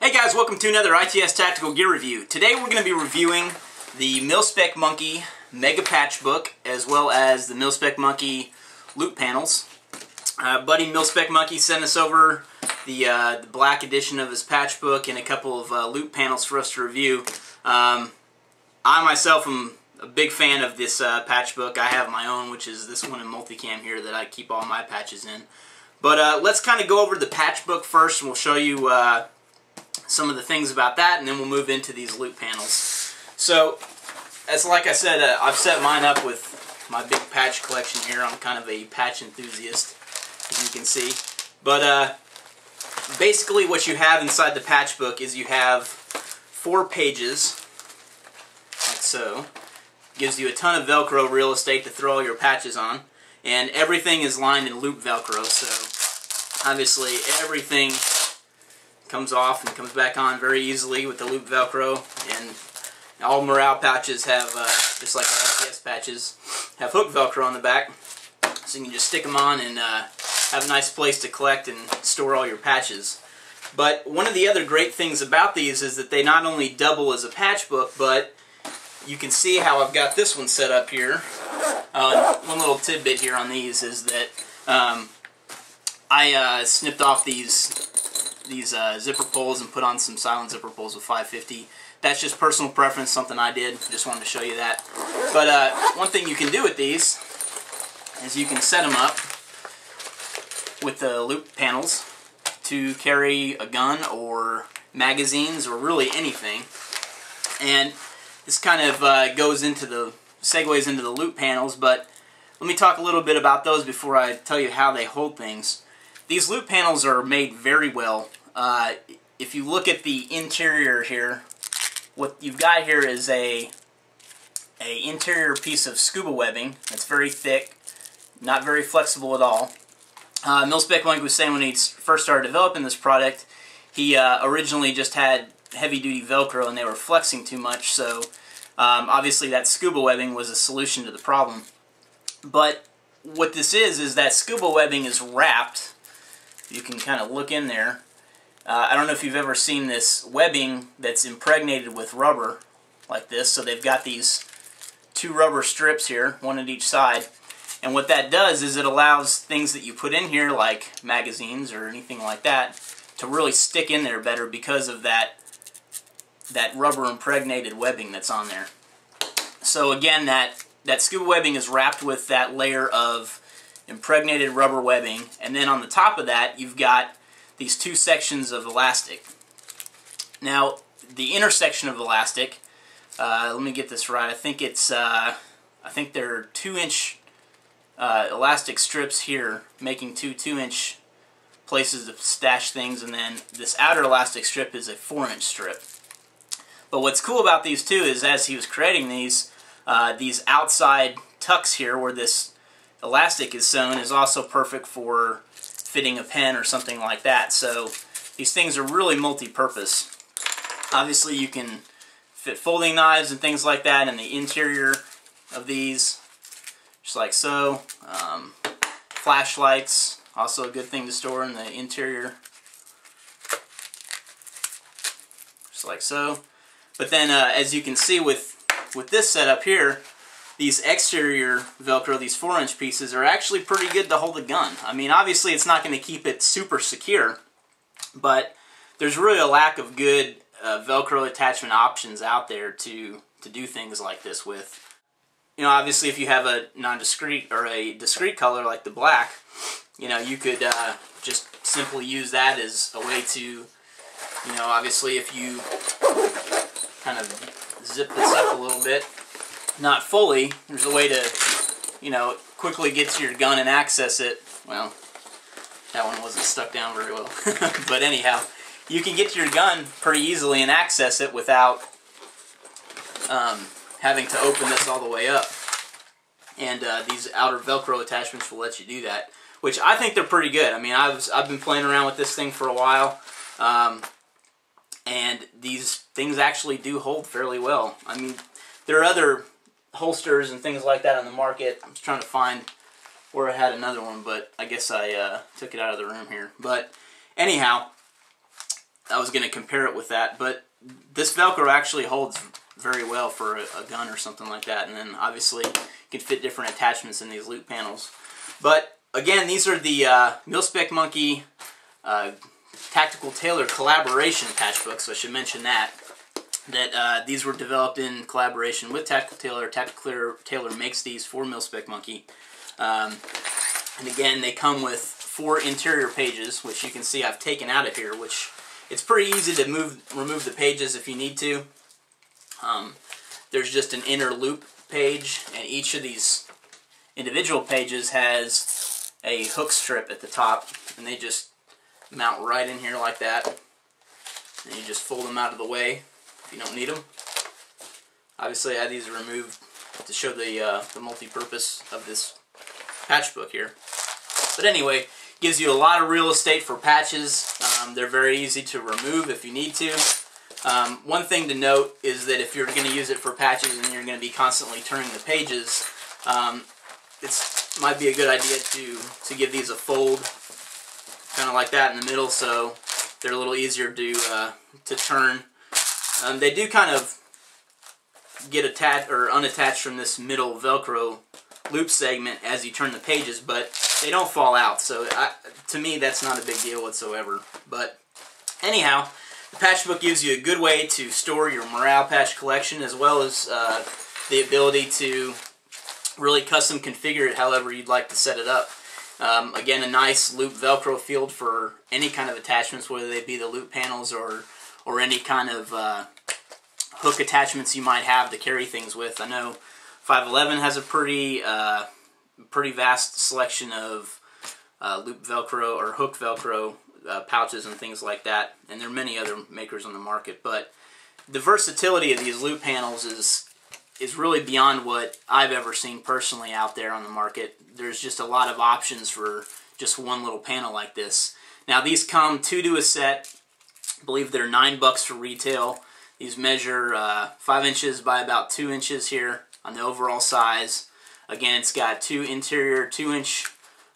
Hey guys, welcome to another ITS Tactical Gear Review. Today we're going to be reviewing the Mil-Spec Monkey Mega Patch Book as well as the Mil-Spec Monkey loop panels. Buddy Mil-Spec Monkey sent us over the black edition of his patch book and a couple of loop panels for us to review. I myself am a big fan of this patch book. I have my own, which is this one in multicam here that I keep all my patches in. But let's kind of go over the patch book first, and we'll show you some of the things about that, and then we'll move into these loop panels. So, like I said, I've set mine up with my big patch collection here. I'm kind of a patch enthusiast, as you can see. But basically what you have inside the patch book is you have 4 pages, like so. Gives you a ton of Velcro real estate to throw all your patches on. And everything is lined in loop Velcro, so obviously everything comes off and comes back on very easily with the loop Velcro. And all morale patches have, just like our ITS patches, have hook Velcro on the back, so you can just stick them on and have a nice place to collect and store all your patches. But one of the other great things about these is that they not only double as a patch book, but you can see how I've got this one set up here. One little tidbit here on these is that I snipped off these zipper pulls and put on some silent zipper pulls with 550. That's just personal preference, something I did. Just wanted to show you that. But one thing you can do with these is you can set them up with the loop panels to carry a gun or magazines or really anything. And this kind of segues into the loop panels, but let me talk a little bit about those before I tell you how they hold things. These loop panels are made very well. If you look at the interior here, what you've got here is a interior piece of scuba webbing that's very thick, not very flexible at all. Mil-Spec Monkey was saying when he first started developing this product, he originally just had heavy-duty Velcro and they were flexing too much, so obviously that scuba webbing was a solution to the problem. But what this is that scuba webbing is wrapped. You can kind of look in there. I don't know if you've ever seen this webbing that's impregnated with rubber like this. So they've got these 2 rubber strips here, one at each side. And what that does is it allows things that you put in here, like magazines or anything like that, to really stick in there better because of that rubber impregnated webbing that's on there. So again, that scuba webbing is wrapped with that layer of impregnated rubber webbing, and then on the top of that you've got these 2 sections of elastic. Now the intersection of elastic, let me get this right, I think there are 2-inch elastic strips here making 2 2-inch places to stash things, and then this outer elastic strip is a 4-inch strip. But what's cool about these two is as he was creating these outside tucks here where this elastic is sewn is also perfect for fitting a pen or something like that. So these things are really multi-purpose. Obviously you can fit folding knives and things like that in the interior of these, just like so. Flashlights, also a good thing to store in the interior, just like so. But then as you can see with this setup here, these exterior Velcro, these 4-inch pieces, are actually pretty good to hold a gun. I mean, obviously it's not going to keep it super secure, but there's really a lack of good Velcro attachment options out there to do things like this with. You know, obviously if you have a non-discrete or a discrete color like the black, you know, you could just simply use that as a way to, you know, obviously if you kind of zip this up a little bit, not fully, there's a way to, you know, quickly get to your gun and access it. Well, that one wasn't stuck down very well. But anyhow, you can get to your gun pretty easily and access it without having to open this all the way up. And these outer Velcro attachments will let you do that, which I think they're pretty good. I mean, I've been playing around with this thing for a while, and these things actually do hold fairly well. I mean, there are other holsters and things like that on the market. I'm just trying to find where I had another one, but I guess I took it out of the room here. But anyhow, I was going to compare it with that, but this Velcro actually holds very well for a gun or something like that, and then obviously you can fit different attachments in these loop panels. But again, these are the Mil-Spec Monkey Tactical Tailor collaboration patch books. So I should mention that these were developed in collaboration with Tactical Tailor. Tactical Tailor makes these for Mil-Spec Monkey. And again, they come with 4 interior pages, which you can see I've taken out of here, which it's pretty easy to remove the pages if you need to. There's just an inner loop page, and each of these individual pages has a hook strip at the top, and they just mount right in here like that. And you just fold them out of the way if you don't need them. Obviously I had these removed to show the multi-purpose of this patch book here. But anyway, gives you a lot of real estate for patches. They're very easy to remove if you need to. One thing to note is that if you're going to use it for patches and you're going to be constantly turning the pages, it might be a good idea to give these a fold, kind of like that in the middle, so they're a little easier to turn. They do kind of get attached or unattached from this middle Velcro loop segment as you turn the pages, but they don't fall out, so to me that's not a big deal whatsoever. But anyhow, the patch book gives you a good way to store your morale patch collection, as well as the ability to really custom configure it however you'd like to set it up. Again, a nice loop Velcro field for any kind of attachments, whether they be the loop panels or any kind of hook attachments you might have to carry things with. I know 511 has a pretty vast selection of loop Velcro or hook Velcro pouches and things like that, and there are many other makers on the market. But the versatility of these loop panels is really beyond what I've ever seen personally out there on the market. There's just a lot of options for just one little panel like this. Now these come 2 to a set. I believe they're $9 for retail. These measure 5 inches by about 2 inches here on the overall size. Again, it's got 2 interior 2-inch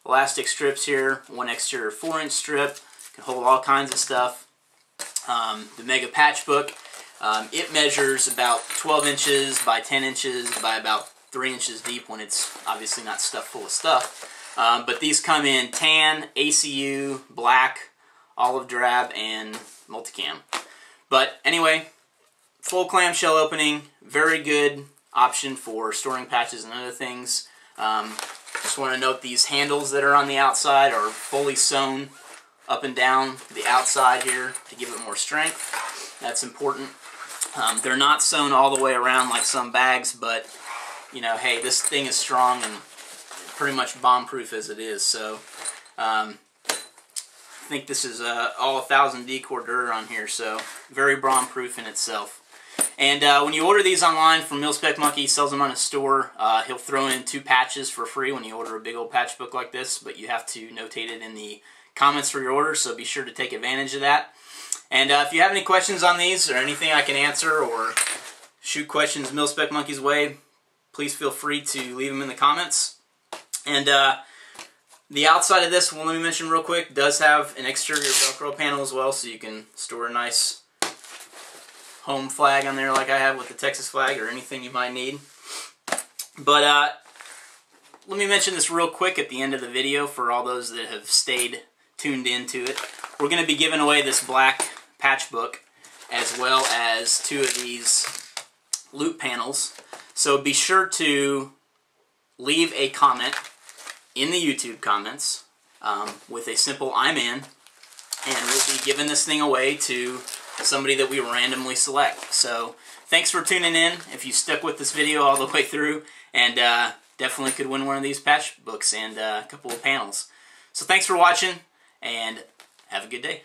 elastic strips here, 1 exterior 4-inch strip. Can hold all kinds of stuff. The Mega Patch Book, it measures about 12 inches by 10 inches by about 3 inches deep when it's obviously not stuffed full of stuff. But these come in tan, ACU, black, olive drab, and multicam. But anyway, full clamshell opening, very good option for storing patches and other things. Just want to note these handles that are on the outside are fully sewn up and down the outside here to give it more strength. That's important. They're not sewn all the way around like some bags, but you know, hey, this thing is strong and pretty much bomb-proof as it is. So I think this is all 1000 D cordura on here, so very bomb-proof in itself. And when you order these online from Mil-Spec Monkey, he sells them on his store. He'll throw in 2 patches for free when you order a big old patch book like this, but you have to notate it in the comments for your order, so be sure to take advantage of that. And if you have any questions on these or anything I can answer, or shoot questions Mil-Spec Monkey's way, please feel free to leave them in the comments. And the outside of this, well, let me mention real quick, does have an exterior Velcro panel as well, so you can store a nice home flag on there like I have with the Texas flag, or anything you might need. But let me mention this real quick at the end of the video for all those that have stayed tuned into it. We're going to be giving away this black patch book, as well as 2 of these loop panels. So be sure to leave a comment in the YouTube comments with a simple "I'm in," and we'll be giving this thing away to somebody that we randomly select. So thanks for tuning in if you stuck with this video all the way through, and definitely could win one of these patch books and a couple of panels. So thanks for watching, and have a good day.